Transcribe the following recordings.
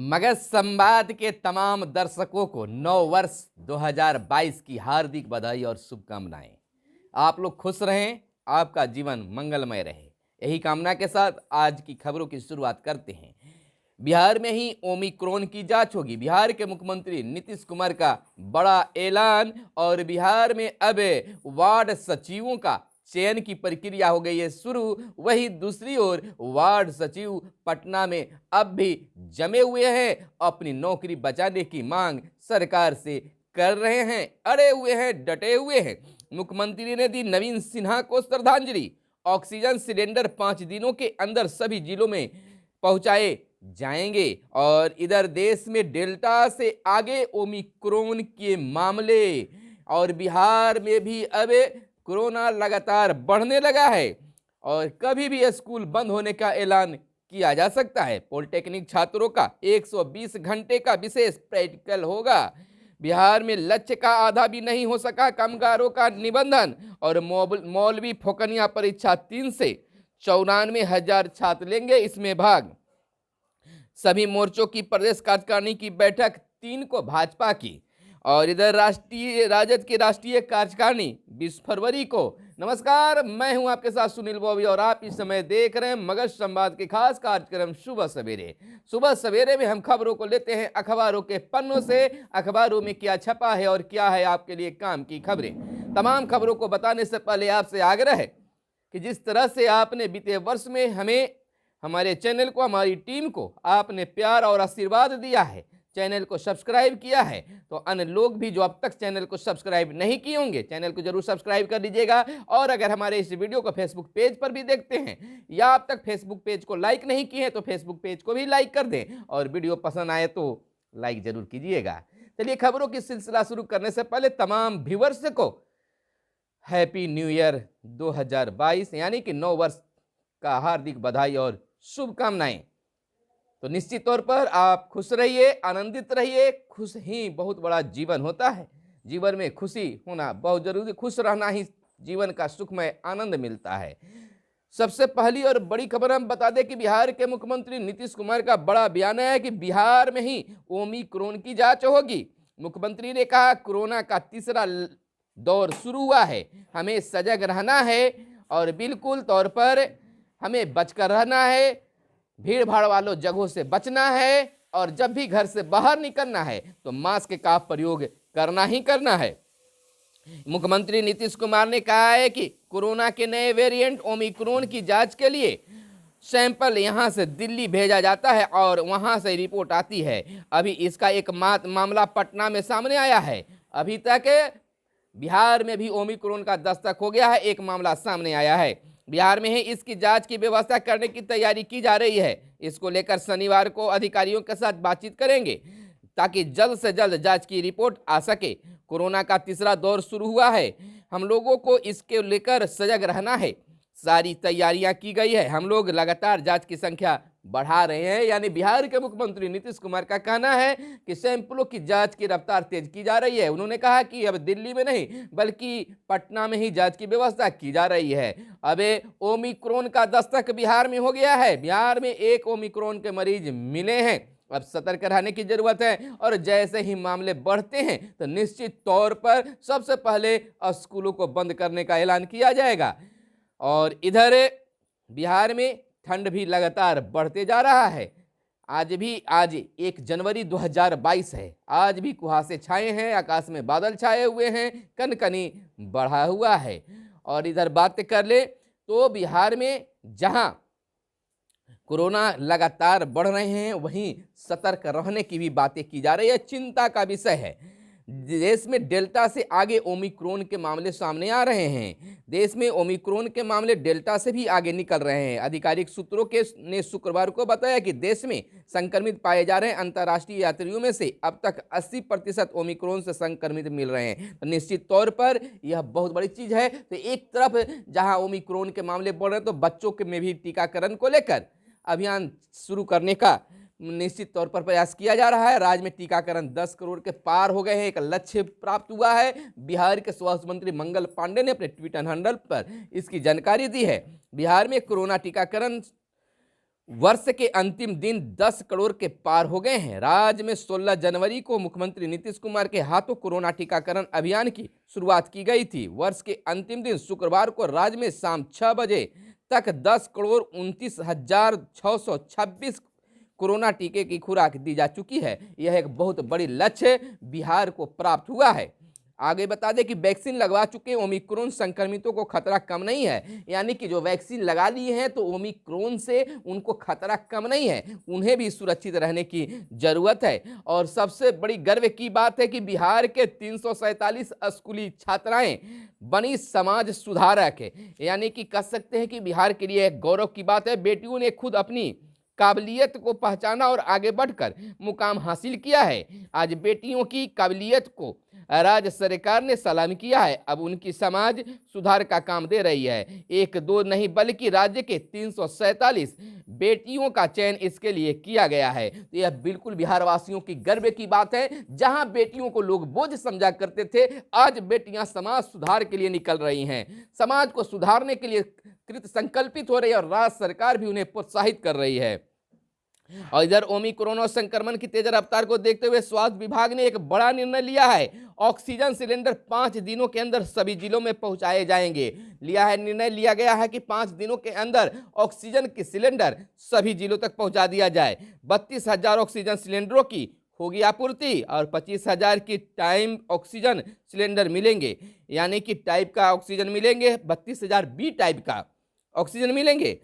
मगध संवाद के तमाम दर्शकों को नव वर्ष 2022 की हार्दिक बधाई और शुभकामनाएं। आप लोग खुश रहें, आपका जीवन मंगलमय रहे, यही कामना के साथ आज की खबरों की शुरुआत करते हैं। बिहार में ही ओमिक्रॉन की जांच होगी। बिहार के मुख्यमंत्री नीतीश कुमार का बड़ा ऐलान और बिहार में अब वार्ड सचिवों का चयन की प्रक्रिया हो गई है शुरू। वही दूसरी ओर वार्ड सचिव पटना में अब भी जमे हुए हैं, अपनी नौकरी बचाने की मांग सरकार से कर रहे हैं, अड़े हुए हैं, डटे हुए हैं। मुख्यमंत्री ने दी नवीन सिन्हा को श्रद्धांजलि। ऑक्सीजन सिलेंडर 5 दिनों के अंदर सभी जिलों में पहुंचाए जाएंगे। और इधर देश में डेल्टा से आगे ओमिक्रॉन के मामले और बिहार में भी अब कोरोना लगातार बढ़ने लगा है और कभी भी स्कूल बंद होने का ऐलान किया जा सकता है। पॉलिटेक्निक छात्रों का 120 घंटे का विशेष प्रैक्टिकल होगा। बिहार में लक्ष्य का आधा भी नहीं हो सका कामगारों का निबंधन और मौलवी फोकनिया परीक्षा 3 से 94,000 छात्र लेंगे इसमें भाग। सभी मोर्चों की प्रदेश कार्यकारिणी की बैठक 3 को भाजपा की। और इधर राजद की राष्ट्रीय कार्यकारिणी 20 फरवरी को। नमस्कार, मैं हूं आपके साथ सुनील बॉबी और आप इस समय देख रहे हैं मगध संवाद के खास कार्यक्रम सुबह सवेरे। सुबह सवेरे में हम खबरों को लेते हैं अखबारों के पन्नों से। अखबारों में क्या छपा है और क्या है आपके लिए काम की खबरें। तमाम खबरों को बताने से पहले आपसे आग्रह है कि जिस तरह से आपने बीते वर्ष में हमें, हमारे चैनल को, हमारी टीम को आपने प्यार और आशीर्वाद दिया है, चैनल को सब्सक्राइब किया है, तो अन्य लोग भी जो अब तक चैनल को सब्सक्राइब नहीं किए होंगे चैनल को जरूर सब्सक्राइब कर लीजिएगा। और अगर हमारे इस वीडियो को फेसबुक पेज पर भी देखते हैं या अब तक फेसबुक पेज को लाइक नहीं किए हैं तो फेसबुक पेज को भी लाइक कर दें और वीडियो पसंद आए तो लाइक जरूर कीजिएगा। चलिए खबरों की सिलसिला शुरू करने से पहले तमाम व्यूअर्स को हैप्पी न्यू ईयर 2022 यानी कि नव वर्ष का हार्दिक बधाई और शुभकामनाएं। तो निश्चित तौर पर आप खुश रहिए, आनंदित रहिए। खुश ही बहुत बड़ा जीवन होता है। जीवन में खुशी होना बहुत जरूरी, खुश रहना ही जीवन का सुखमय आनंद मिलता है। सबसे पहली और बड़ी खबर हम बता दें कि बिहार के मुख्यमंत्री नीतीश कुमार का बड़ा बयान है कि बिहार में ही ओमिक्रॉन की जांच होगी। मुख्यमंत्री ने कहा कोरोना का तीसरा दौर शुरू हुआ है, हमें सजग रहना है और बिल्कुल तौर पर हमें बचकर रहना है, भीड़ भाड़ वालों जगहों से बचना है और जब भी घर से बाहर निकलना है तो मास्क का प्रयोग करना ही करना है। मुख्यमंत्री नीतीश कुमार ने कहा है कि कोरोना के नए वेरिएंट ओमिक्रॉन की जांच के लिए सैंपल यहां से दिल्ली भेजा जाता है और वहां से रिपोर्ट आती है। अभी इसका एक मामला पटना में सामने आया है। अभी तक बिहार में भी ओमिक्रॉन का दस्तक हो गया है, एक मामला सामने आया है। बिहार में ही इसकी जांच की व्यवस्था करने की तैयारी की जा रही है। इसको लेकर शनिवार को अधिकारियों के साथ बातचीत करेंगे ताकि जल्द से जल्द जांच की रिपोर्ट आ सके। कोरोना का तीसरा दौर शुरू हुआ है, हम लोगों को इसके लेकर सजग रहना है, सारी तैयारियां की गई है, हम लोग लगातार जांच की संख्या बढ़ा रहे हैं। यानी बिहार के मुख्यमंत्री नीतीश कुमार का कहना है कि सैंपलों की जांच की रफ्तार तेज की जा रही है। उन्होंने कहा कि अब दिल्ली में नहीं बल्कि पटना में ही जांच की व्यवस्था की जा रही है। अब ओमिक्रॉन का दस्तक बिहार में हो गया है। बिहार में एक ओमिक्रॉन के मरीज मिले हैं। अब सतर्क रहने की जरूरत है और जैसे ही मामले बढ़ते हैं तो निश्चित तौर पर सबसे पहले स्कूलों को बंद करने का ऐलान किया जाएगा। और इधर बिहार में ठंड भी लगातार बढ़ते जा रहा है। आज 1 जनवरी 2022 है। आज भी कुहासे छाए हैं, आकाश में बादल छाए हुए हैं, कनकनी बढ़ा हुआ है। और इधर बात कर ले तो बिहार में जहां कोरोना लगातार बढ़ रहे हैं वहीं सतर्क रहने की भी बातें की जा रही है। चिंता का विषय है। देश में डेल्टा से आगे ओमिक्रॉन के मामले सामने आ रहे हैं। देश में ओमिक्रॉन के मामले डेल्टा से भी आगे निकल रहे हैं। आधिकारिक सूत्रों ने शुक्रवार को बताया कि देश में संक्रमित पाए जा रहे अंतर्राष्ट्रीय यात्रियों में से अब तक 80% ओमिक्रॉन से संक्रमित मिल रहे हैं। तो निश्चित तौर पर यह बहुत बड़ी चीज है। तो एक तरफ जहां ओमिक्रॉन के मामले बढ़ रहे हैं तो बच्चों के में भी टीकाकरण को लेकर अभियान शुरू करने का निश्चित तौर पर प्रयास किया जा रहा है। राज्य में टीकाकरण 10 करोड़ के पार हो गए हैं, एक लक्ष्य प्राप्त हुआ है। बिहार के स्वास्थ्य मंत्री मंगल पांडे ने अपने ट्विटर हैंडल पर इसकी जानकारी दी है। बिहार में कोरोना टीकाकरण वर्ष के अंतिम दिन 10 करोड़ के पार हो गए हैं। राज्य में 16 जनवरी को मुख्यमंत्री नीतीश कुमार के हाथों कोरोना टीकाकरण अभियान की शुरुआत की गई थी। वर्ष के अंतिम दिन शुक्रवार को राज्य में शाम 6 बजे तक 10,29,626 कोरोना टीके की खुराक दी जा चुकी है। यह एक बहुत बड़ी लक्ष्य बिहार को प्राप्त हुआ है। आगे बता दें कि वैक्सीन लगवा चुके ओमिक्रॉन संक्रमितों को खतरा कम नहीं है, यानी कि जो वैक्सीन लगा लिए हैं तो ओमिक्रॉन से उनको खतरा कम नहीं है, उन्हें भी सुरक्षित रहने की जरूरत है। और सबसे बड़ी गर्व की बात है कि बिहार के 347 स्कूली छात्राएं बनी समाज सुधारक, यानी कि कह सकते हैं कि बिहार के लिए एक गौरव की बात है। बेटियों ने खुद अपनी काबिलियत को पहचाना और आगे बढ़कर मुकाम हासिल किया है। आज बेटियों की काबिलियत को राज्य सरकार ने सलाम किया है। अब उनकी समाज सुधार का काम दे रही है। एक दो नहीं बल्कि राज्य के 347 बेटियों का चयन इसके लिए किया गया है। तो यह बिल्कुल बिहार वासियों की गर्व की बात है। जहां बेटियों को लोग बोझ समझा करते थे, आज बेटियां समाज सुधार के लिए निकल रही हैं, समाज को सुधारने के लिए कृत संकल्पित हो रही है और राज्य सरकार भी उन्हें प्रोत्साहित कर रही है। और इधर ओमिक्रॉन संक्रमण की तेज रफ्तार को देखते हुए स्वास्थ्य विभाग ने एक बड़ा निर्णय लिया है। ऑक्सीजन सिलेंडर 5 दिनों के अंदर सभी जिलों में पहुंचाए जाएंगे। निर्णय लिया गया है कि 5 दिनों के अंदर ऑक्सीजन के सिलेंडर सभी जिलों तक पहुंचा दिया जाए। 32,000 ऑक्सीजन सिलेंडरों की होगी आपूर्ति और 25,000 की टाइम ऑक्सीजन सिलेंडर मिलेंगे, यानी कि टाइप का ऑक्सीजन मिलेंगे। 32,000 बी टाइप का ऑक्सीजन मिलेंगे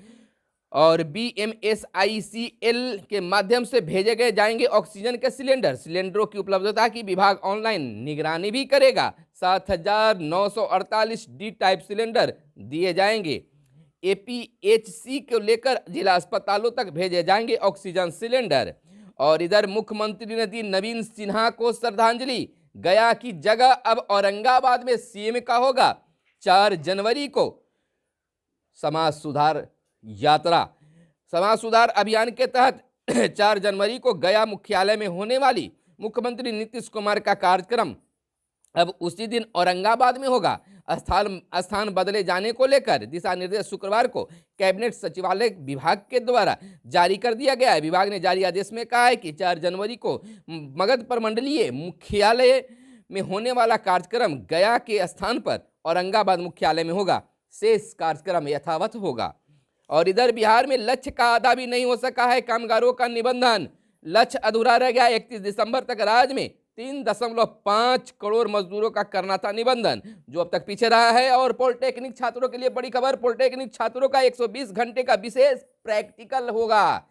और BMSICL के माध्यम से भेजे गए जाएंगे ऑक्सीजन के सिलेंडर। सिलेंडरों की उपलब्धता की विभाग ऑनलाइन निगरानी भी करेगा। 7,948 डी टाइप सिलेंडर दिए जाएंगे। APHC को लेकर जिला अस्पतालों तक भेजे जाएंगे ऑक्सीजन सिलेंडर। और इधर मुख्यमंत्री ने दी नवीन सिन्हा को श्रद्धांजलि। गया की जगह अब औरंगाबाद में CM का होगा। 4 जनवरी को समाज सुधार अभियान के तहत 4 जनवरी को गया मुख्यालय में होने वाली मुख्यमंत्री नीतीश कुमार का कार्यक्रम अब उसी दिन औरंगाबाद में होगा। स्थान बदले जाने को लेकर दिशा निर्देश शुक्रवार को कैबिनेट सचिवालय विभाग के द्वारा जारी कर दिया गया है। विभाग ने जारी आदेश में कहा है कि 4 जनवरी को मगध प्रमंडलीय मुख्यालय में होने वाला कार्यक्रम गया के स्थान पर औरंगाबाद मुख्यालय में होगा। शेष कार्यक्रम यथावत होगा। और इधर बिहार में लक्ष्य का आधा भी नहीं हो सका है कामगारों का निबंधन। लक्ष्य अधूरा रह गया। 31 दिसंबर तक राज्य में 3.5 करोड़ मजदूरों का करना था निबंधन, जो अब तक पीछे रहा है। और पॉलिटेक्निक छात्रों के लिए बड़ी खबर। पॉलिटेक्निक छात्रों का 120 घंटे का विशेष प्रैक्टिकल होगा।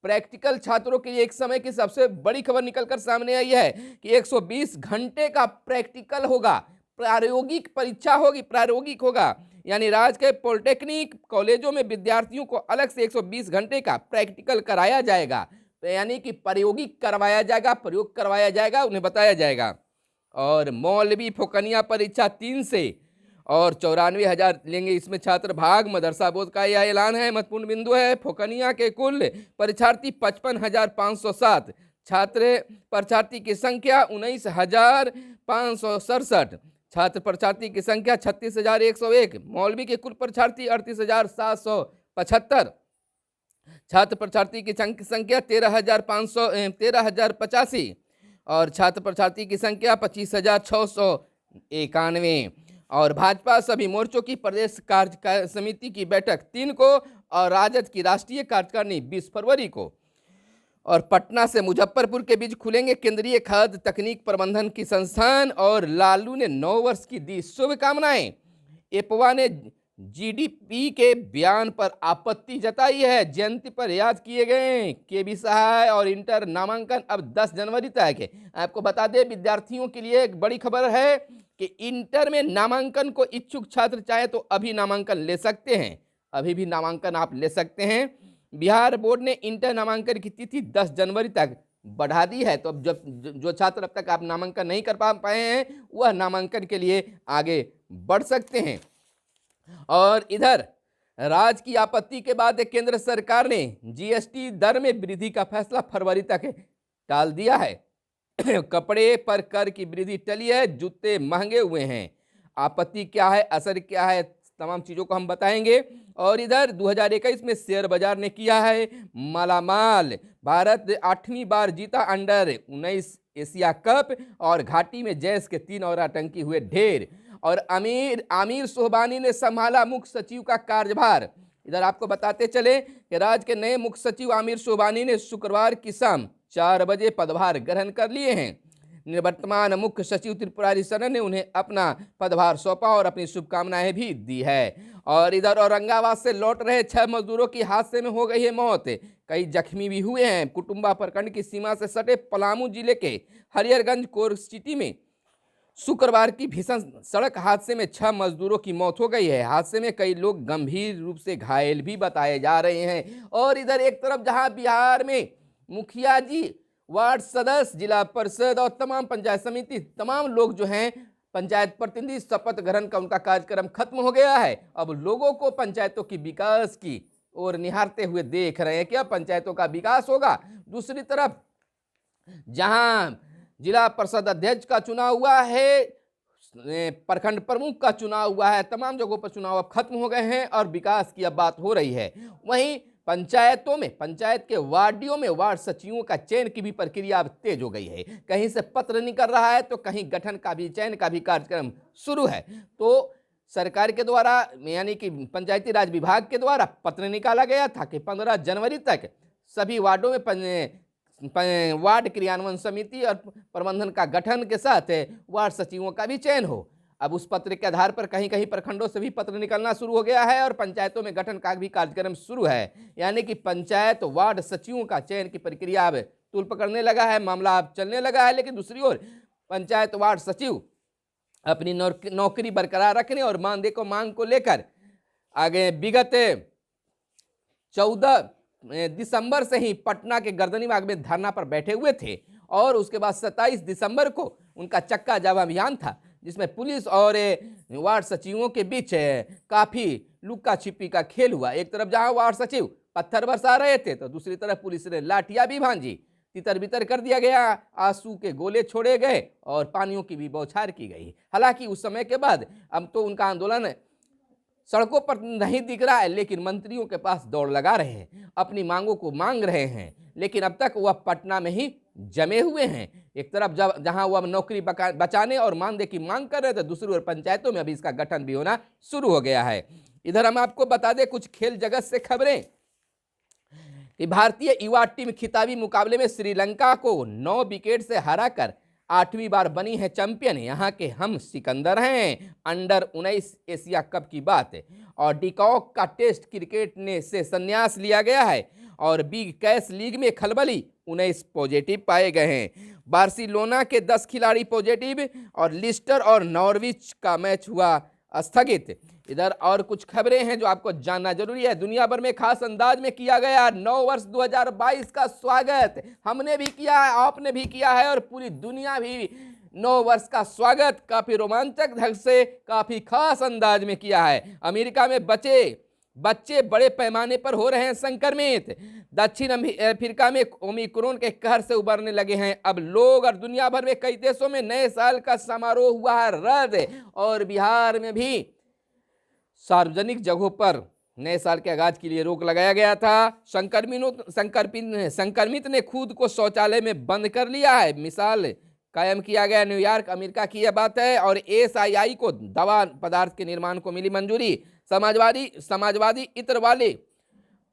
प्रैक्टिकल छात्रों के लिए एक समय की सबसे बड़ी खबर निकलकर सामने आई है कि 120 घंटे का प्रैक्टिकल होगा। प्रायोगिक परीक्षा होगी, प्रायोगिक होगा, यानी राज्य के पॉलिटेक्निक कॉलेजों में विद्यार्थियों को अलग से 120 घंटे का प्रैक्टिकल कराया जाएगा। तो यानी कि प्रायोगिक करवाया जाएगा, प्रयोग करवाया जाएगा, उन्हें बताया जाएगा। और मौलवी फोकनिया परीक्षा 3 से और 94,000 लेंगे इसमें छात्र भाग। मदरसा बोर्ड का यह ऐलान है। महत्वपूर्ण बिंदु है, फोकनिया के कुल परीक्षार्थी 55,507, परीक्षार्थी की संख्या 19,567, छात्र परीक्षार्थी की संख्या 36,101, मौलवी के कुल परीक्षार्थी 38,775, छात्र परीक्षार्थी की संख्या 13,085 और छात्र परीक्षार्थी की संख्या 25,691। और भाजपा सभी मोर्चों की प्रदेश कार्य समिति की बैठक 3 को और राजद की राष्ट्रीय कार्यकारिणी 20 फरवरी को। और पटना से मुजफ्फरपुर के बीच खुलेंगे केंद्रीय खाद्य तकनीक प्रबंधन की संस्थान। और लालू ने 9 वर्ष की दी शुभकामनाएं। एपवा ने GDP के बयान पर आपत्ति जताई है। जयंती पर याद किए गए KB सहाय और इंटर नामांकन अब 10 जनवरी तक है। आपको बता दें विद्यार्थियों के लिए एक बड़ी खबर है कि इंटर में नामांकन को इच्छुक छात्र चाहे तो अभी नामांकन ले सकते हैं, अभी भी नामांकन आप ले सकते हैं। बिहार बोर्ड ने इंटर नामांकन की तिथि 10 जनवरी तक बढ़ा दी है। तो अब जो छात्र अब तक आप नामांकन नहीं कर पाए हैं वह नामांकन के लिए आगे बढ़ सकते हैं। और इधर राज्य की आपत्ति के बाद केंद्र सरकार ने GST दर में वृद्धि का फैसला फरवरी तक टाल दिया है। कपड़े पर कर की वृद्धि टली है, जूते महंगे हुए हैं। आपत्ति क्या है, असर क्या है, तमाम चीज़ों को हम बताएंगे। और इधर 2021 में शेयर बाजार ने किया है मालामाल। भारत 8वीं बार जीता अंडर-19 एशिया कप और घाटी में जैश के 3 और आतंकी हुए ढेर। और आमिर सुबहानी ने संभाला मुख्य सचिव का कार्यभार। इधर आपको बताते चले कि राज्य के नए मुख्य सचिव आमिर सुबहानी ने शुक्रवार की शाम 4 बजे पदभार ग्रहण कर लिए हैं। निवर्तमान मुख्य सचिव त्रिपुरारी शरण ने उन्हें अपना पदभार सौंपा और अपनी शुभकामनाएं भी दी है। और इधर औरंगाबाद से लौट रहे 6 मजदूरों की हादसे में हो गई है मौत, कई जख्मी भी हुए हैं। कुटुंबा प्रखंड की सीमा से सटे पलामू जिले के हरिहरगंज कोर सिटी में शुक्रवार की भीषण सड़क हादसे में 6 मजदूरों की मौत हो गई है। हादसे में कई लोग गंभीर रूप से घायल भी बताए जा रहे हैं। और इधर एक तरफ जहां बिहार में मुखिया जी, वार्ड सदस्य, जिला परिषद और तमाम पंचायत समिति, तमाम लोग जो हैं पंचायत प्रतिनिधि शपथ ग्रहण का उनका कार्यक्रम खत्म हो गया है। अब लोगों को पंचायतों की विकास की ओर निहारते हुए देख रहे हैं कि अब पंचायतों का विकास होगा। दूसरी तरफ जहां जिला परिषद अध्यक्ष का चुनाव हुआ है, प्रखंड प्रमुख का चुनाव हुआ है, तमाम जगहों पर चुनाव अब खत्म हो गए हैं और विकास की अब बात हो रही है। वहीं पंचायतों में, पंचायत के वार्डियों में वार्ड सचिवों का चयन की भी प्रक्रिया अब तेज हो गई है। कहीं से पत्र निकल रहा है तो कहीं गठन का भी, चयन का भी कार्यक्रम शुरू है। तो सरकार के द्वारा यानी कि पंचायती राज विभाग के द्वारा पत्र निकाला गया था कि 15 जनवरी तक सभी वार्डों में वार्ड क्रियान्वयन समिति और प्रबंधन का गठन के साथ वार्ड सचिवों का भी चयन हो। अब उस पत्र के आधार पर कहीं कहीं प्रखंडों से भी पत्र निकलना शुरू हो गया है और पंचायतों में गठन का भी कार्यक्रम शुरू है। यानी कि पंचायत वार्ड सचिवों का चयन की प्रक्रिया अब तूल पकड़ने लगा है, मामला अब चलने लगा है। लेकिन दूसरी ओर पंचायत वार्ड सचिव अपनी नौकरी बरकरार रखने और मांग को लेकर आगे विगत 14 दिसंबर से ही पटना के गर्दनीबाग में धरना पर बैठे हुए थे और उसके बाद 27 दिसंबर को उनका चक्का जाम अभियान था, जिसमें पुलिस और वार्ड सचिवों के बीच काफी लुक्का छिपी का खेल हुआ। एक तरफ जहां वार्ड सचिव पत्थर बरसा रहे थे तो दूसरी तरफ पुलिस ने लाठियां भी भांजी, तितर बितर कर दिया गया, आंसू के गोले छोड़े गए और पानियों की भी बौछार की गई। हालांकि उस समय के बाद अब तो उनका आंदोलन सड़कों पर नहीं दिख रहा है, लेकिन मंत्रियों के पास दौड़ लगा रहे हैं, अपनी मांगों को मांग रहे हैं। लेकिन अब तक वह पटना में ही जमे हुए हैं। एक तरफ जहां वह नौकरी बचाने और मानदेय की मांग कर रहे थे, दूसरी ओर पंचायतों में अभी इसका गठन भी होना शुरू हो गया है। इधर हम आपको बता दें कुछ खेल जगत से खबरें कि भारतीय युवा टीम खिताबी मुकाबले में श्रीलंका को 9 विकेट से हराकर 8वीं बार बनी है चैंपियन। यहाँ के हम सिकंदर हैं। अंडर-19 एशिया कप की बात है और डिकॉक का टेस्ट क्रिकेट से संन्यास लिया गया है और बिग कैश लीग में खलबली, 19 पॉजिटिव पाए गए हैं। बार्सिलोना के 10 खिलाड़ी पॉजिटिव और लिस्टर और नॉर्विच का मैच हुआ स्थगित। इधर और कुछ खबरें हैं जो आपको जानना जरूरी है। दुनिया भर में खास अंदाज में किया गया नव वर्ष 2022 का स्वागत हमने भी किया है, आपने भी किया है और पूरी दुनिया भी नव वर्ष का स्वागत काफी रोमांचक ढंग से, काफी खास अंदाज में किया है। अमेरिका में बच्चे बड़े पैमाने पर हो रहे हैं संक्रमित। दक्षिण अफ्रीका में ओमिक्रॉन के कहर से उबरने लगे हैं अब लोग और दुनिया भर में कई देशों में नए साल का समारोह हुआ है रद्द और बिहार में भी सार्वजनिक जगहों पर नए साल के आगाज के लिए रोक लगाया गया था। संक्रमित ने खुद को शौचालय में बंद कर लिया है, मिसाल कायम किया गया। न्यूयॉर्क अमेरिका की यह बात है। और एसआईआई को दवा पदार्थ के निर्माण को मिली मंजूरी। समाजवादी इत्र वाले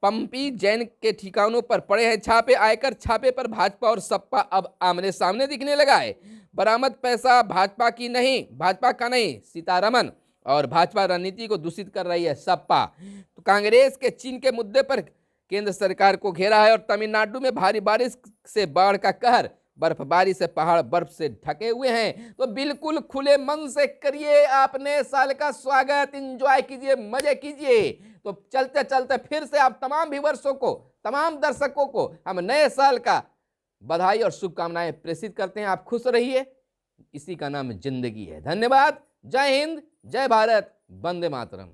पंपी जैन के ठिकानों पर पड़े हैं छापे। आयकर छापे पर भाजपा और सपा अब आमने सामने दिखने लगा है। बरामद पैसा भाजपा का नहीं, सीतारमन और भाजपा रणनीति को दूषित कर रही है सपा। तो कांग्रेस के चीन के मुद्दे पर केंद्र सरकार को घेरा है। और तमिलनाडु में भारी बारिश से बाढ़ का कहर, बर्फबारी से पहाड़ बर्फ से ढके हुए हैं। तो बिल्कुल खुले मन से करिए आप नए साल का स्वागत, एंजॉय कीजिए, मजे कीजिए। तो चलते चलते फिर से आप तमाम व्यूअर्सों को, तमाम दर्शकों को हम नए साल का बधाई और शुभकामनाएं प्रेषित करते हैं। आप खुश रहिए, इसी का नाम जिंदगी है। धन्यवाद। जय हिंद, जय भारत, वंदे मातरम।